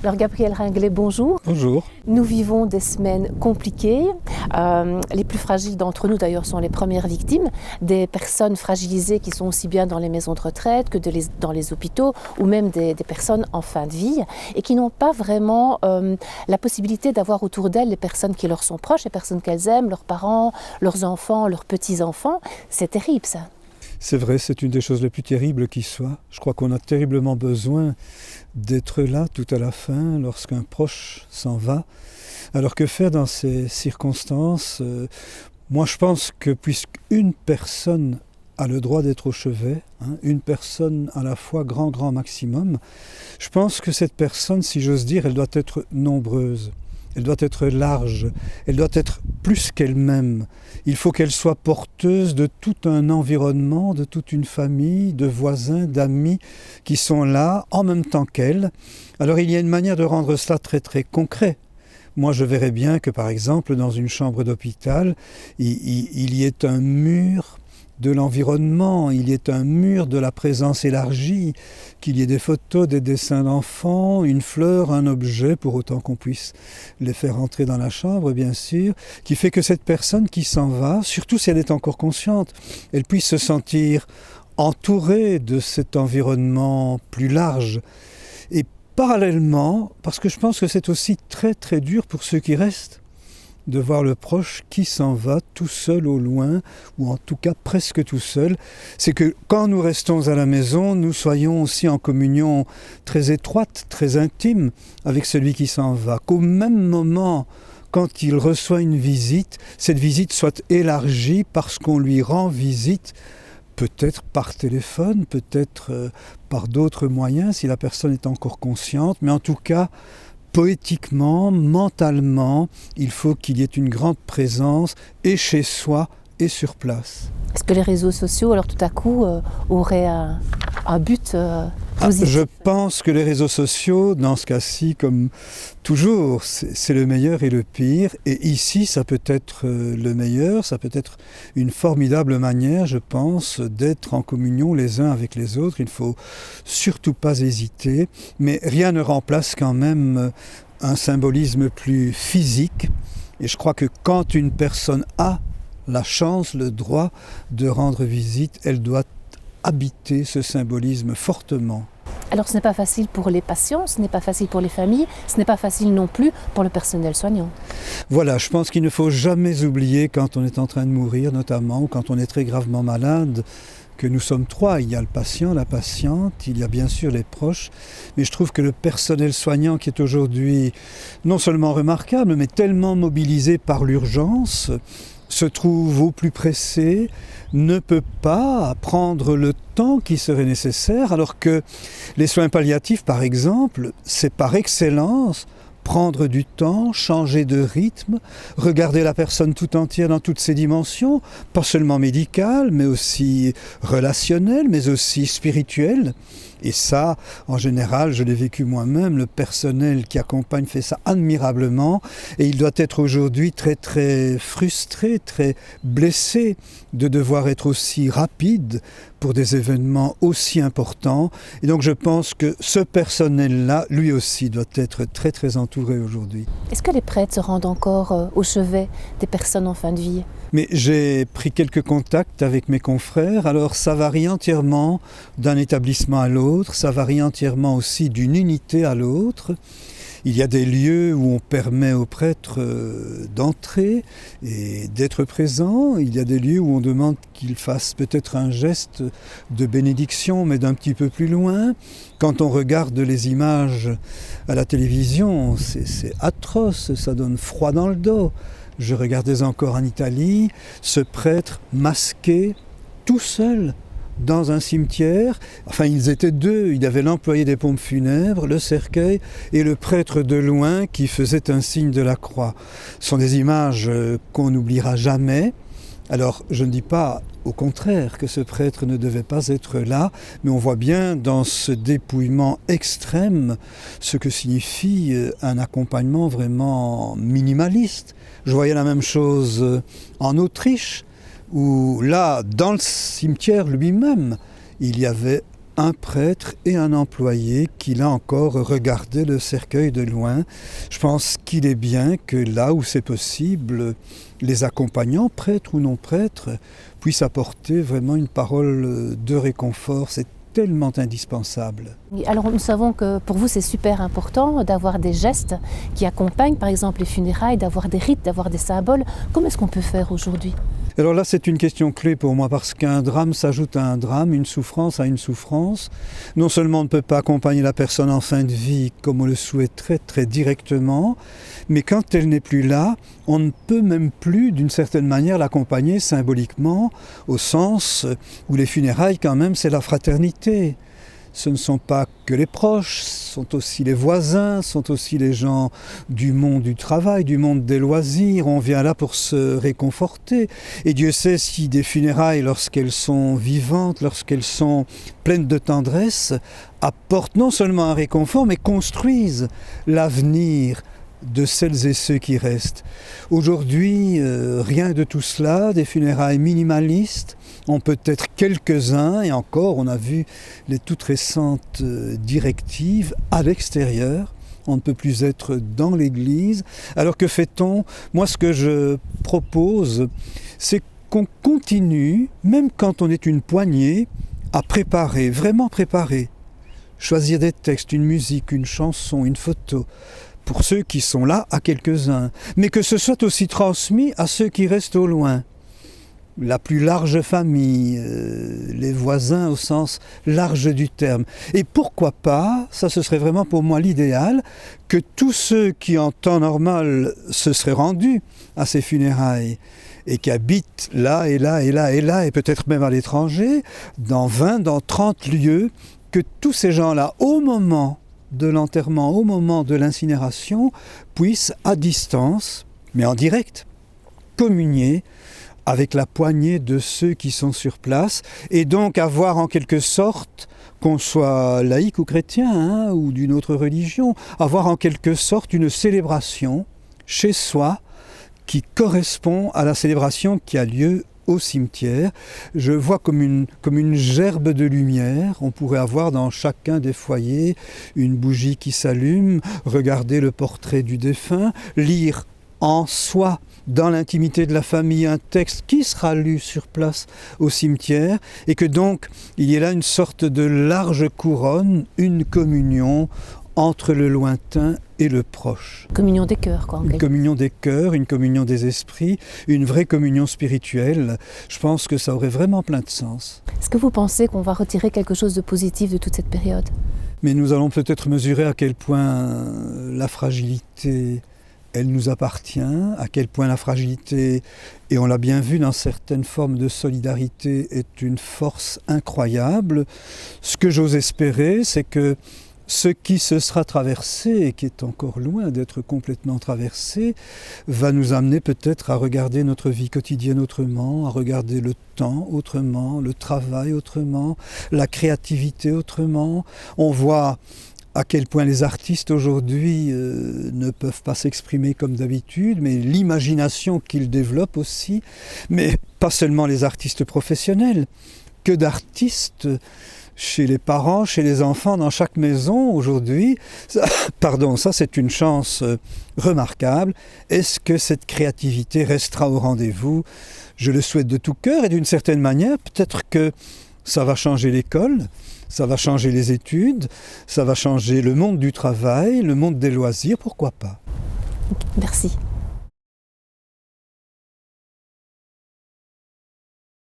Alors Gabriel Ringlet, bonjour. Bonjour. Nous vivons des semaines compliquées. Les plus fragiles d'entre nous d'ailleurs sont les premières victimes, des personnes fragilisées qui sont aussi bien dans les maisons de retraite que dans les hôpitaux ou même des personnes en fin de vie et qui n'ont pas vraiment la possibilité d'avoir autour d'elles les personnes qui leur sont proches, les personnes qu'elles aiment, leurs parents, leurs enfants, leurs petits-enfants. C'est terrible ça. C'est vrai, c'est une des choses les plus terribles qui soit. Je crois qu'on a terriblement besoin d'être là tout à la fin lorsqu'un proche s'en va. Alors que faire dans ces circonstances Moi je pense que puisqu'une personne a le droit d'être au chevet, une personne à la fois grand maximum, je pense que cette personne, si j'ose dire, elle doit être nombreuse. Elle doit être large, elle doit être plus qu'elle-même. Il faut qu'elle soit porteuse de tout un environnement, de toute une famille, de voisins, d'amis qui sont là en même temps qu'elle. Alors il y a une manière de rendre cela très concret. Moi je verrais bien que par exemple dans une chambre d'hôpital, il y ait un mur de l'environnement, il y ait un mur de la présence élargie, qu'il y ait des photos, des dessins d'enfants, une fleur, un objet, pour autant qu'on puisse les faire entrer dans la chambre, bien sûr, qui fait que cette personne qui s'en va, surtout si elle est encore consciente, elle puisse se sentir entourée de cet environnement plus large. Et parallèlement, parce que je pense que c'est aussi très dur pour ceux qui restent, de voir le proche qui s'en va tout seul au loin, ou en tout cas presque tout seul, c'est que quand nous restons à la maison, nous soyons aussi en communion très étroite, très intime avec celui qui s'en va. Qu'au même moment, quand il reçoit une visite, cette visite soit élargie parce qu'on lui rend visite, peut-être par téléphone, peut-être par d'autres moyens, si la personne est encore consciente, mais en tout cas, poétiquement, mentalement, il faut qu'il y ait une grande présence et chez soi et sur place. Est-ce que les réseaux sociaux, alors tout à coup, auraient un but positif ? Je pense que les réseaux sociaux, dans ce cas-ci, comme toujours, c'est le meilleur et le pire. Et ici, ça peut être le meilleur, ça peut être une formidable manière, je pense, d'être en communion les uns avec les autres. Il ne faut surtout pas hésiter. Mais rien ne remplace quand même un symbolisme plus physique. Et je crois que quand une personne a la chance, le droit de rendre visite, elle doit habiter ce symbolisme fortement. Alors ce n'est pas facile pour les patients, ce n'est pas facile pour les familles, ce n'est pas facile non plus pour le personnel soignant. Voilà, je pense qu'il ne faut jamais oublier quand on est en train de mourir, notamment, ou quand on est très gravement malade, que nous sommes trois. Il y a le patient, la patiente, il y a bien sûr les proches, mais je trouve que le personnel soignant qui est aujourd'hui non seulement remarquable, mais tellement mobilisé par l'urgence, se trouve au plus pressé, ne peut pas prendre le temps qui serait nécessaire, alors que les soins palliatifs, par exemple, c'est par excellence prendre du temps, changer de rythme, regarder la personne tout entière dans toutes ses dimensions, pas seulement médicales, mais aussi relationnelles, mais aussi spirituelles. Et ça, en général, je l'ai vécu moi-même, le personnel qui accompagne fait ça admirablement. Et il doit être aujourd'hui très frustré, très blessé de devoir être aussi rapide pour des événements aussi importants. Et donc je pense que ce personnel-là, lui aussi, doit être très entouré aujourd'hui. Est-ce que les prêtres se rendent encore au chevet des personnes en fin de vie ? Mais j'ai pris quelques contacts avec mes confrères, alors ça varie entièrement d'un établissement à l'autre, ça varie entièrement aussi d'une unité à l'autre. Il y a des lieux où on permet aux prêtres d'entrer et d'être présents. Il y a des lieux où on demande qu'ils fassent peut-être un geste de bénédiction, mais d'un petit peu plus loin. Quand on regarde les images à la télévision, c'est atroce, ça donne froid dans le dos. Je regardais encore en Italie, ce prêtre masqué, tout seul, dans un cimetière. Enfin, ils étaient deux. Il y avait l'employé des pompes funèbres, le cercueil, et le prêtre de loin qui faisait un signe de la croix. Ce sont des images qu'on n'oubliera jamais. Alors, je ne dis pas, au contraire, que ce prêtre ne devait pas être là, mais on voit bien dans ce dépouillement extrême ce que signifie un accompagnement vraiment minimaliste. Je voyais la même chose en Autriche, où là, dans le cimetière lui-même, il y avait un prêtre et un employé qui, là encore, regardaient le cercueil de loin. Je pense qu'il est bien que là où c'est possible, les accompagnants, prêtres ou non prêtres, puissent apporter vraiment une parole de réconfort. C'est tellement indispensable. Alors nous savons que pour vous c'est super important d'avoir des gestes qui accompagnent par exemple les funérailles, d'avoir des rites, d'avoir des symboles. Comment est-ce qu'on peut faire aujourd'hui ? Alors là, c'est une question clé pour moi parce qu'un drame s'ajoute à un drame, une souffrance à une souffrance. Non seulement on ne peut pas accompagner la personne en fin de vie comme on le souhaiterait très directement, mais quand elle n'est plus là, on ne peut même plus d'une certaine manière l'accompagner symboliquement au sens où les funérailles quand même c'est la fraternité. Ce ne sont pas que les proches, ce sont aussi les voisins, ce sont aussi les gens du monde du travail, du monde des loisirs. On vient là pour se réconforter. Et Dieu sait si des funérailles, lorsqu'elles sont vivantes, lorsqu'elles sont pleines de tendresse, apportent non seulement un réconfort, mais construisent l'avenir de celles et ceux qui restent. Aujourd'hui, rien de tout cela, des funérailles minimalistes. On peut être quelques-uns, et encore, on a vu les toutes récentes directives à l'extérieur. On ne peut plus être dans l'église. Alors que fait-on ? Moi, ce que je propose, c'est qu'on continue, même quand on est une poignée, à préparer, vraiment préparer. Choisir des textes, une musique, une chanson, une photo, pour ceux qui sont là, à quelques-uns. Mais que ce soit aussi transmis à ceux qui restent au loin. La plus large famille, les voisins au sens large du terme. Et pourquoi pas, ça ce serait vraiment pour moi l'idéal, que tous ceux qui en temps normal se seraient rendus à ces funérailles et qui habitent là et là et là et là et peut-être même à l'étranger, dans 20, dans 30 lieux, que tous ces gens-là, au moment de l'enterrement, au moment de l'incinération, puissent à distance, mais en direct, communier avec la poignée de ceux qui sont sur place, et donc avoir en quelque sorte, qu'on soit laïque ou chrétien, ou d'une autre religion, avoir en quelque sorte une célébration chez soi qui correspond à la célébration qui a lieu au cimetière. Je vois comme une gerbe de lumière. On pourrait avoir dans chacun des foyers une bougie qui s'allume, regarder le portrait du défunt, lire en soi, dans l'intimité de la famille, un texte qui sera lu sur place au cimetière, et que donc il y ait là une sorte de large couronne, une communion entre le lointain et le proche. Communion des cœurs, quoi. Une communion des cœurs, une communion des esprits, une vraie communion spirituelle. Je pense que ça aurait vraiment plein de sens. Est-ce que vous pensez qu'on va retirer quelque chose de positif de toute cette période ? Mais nous allons peut-être mesurer à quel point la fragilité, elle nous appartient, à quel point la fragilité, et on l'a bien vu dans certaines formes de solidarité, est une force incroyable. Ce que j'ose espérer, c'est que ce qui se sera traversé, et qui est encore loin d'être complètement traversé, va nous amener peut-être à regarder notre vie quotidienne autrement, à regarder le temps autrement, le travail autrement, la créativité autrement. On voit à quel point les artistes aujourd'hui ne peuvent pas s'exprimer comme d'habitude, mais l'imagination qu'ils développent aussi, mais pas seulement les artistes professionnels, que d'artistes chez les parents, chez les enfants, dans chaque maison aujourd'hui. Ça c'est une chance remarquable. Est-ce que cette créativité restera au rendez-vous ? Je le souhaite de tout cœur, et d'une certaine manière, peut-être que ça va changer l'école, ça va changer les études, ça va changer le monde du travail, le monde des loisirs, pourquoi pas ? Merci.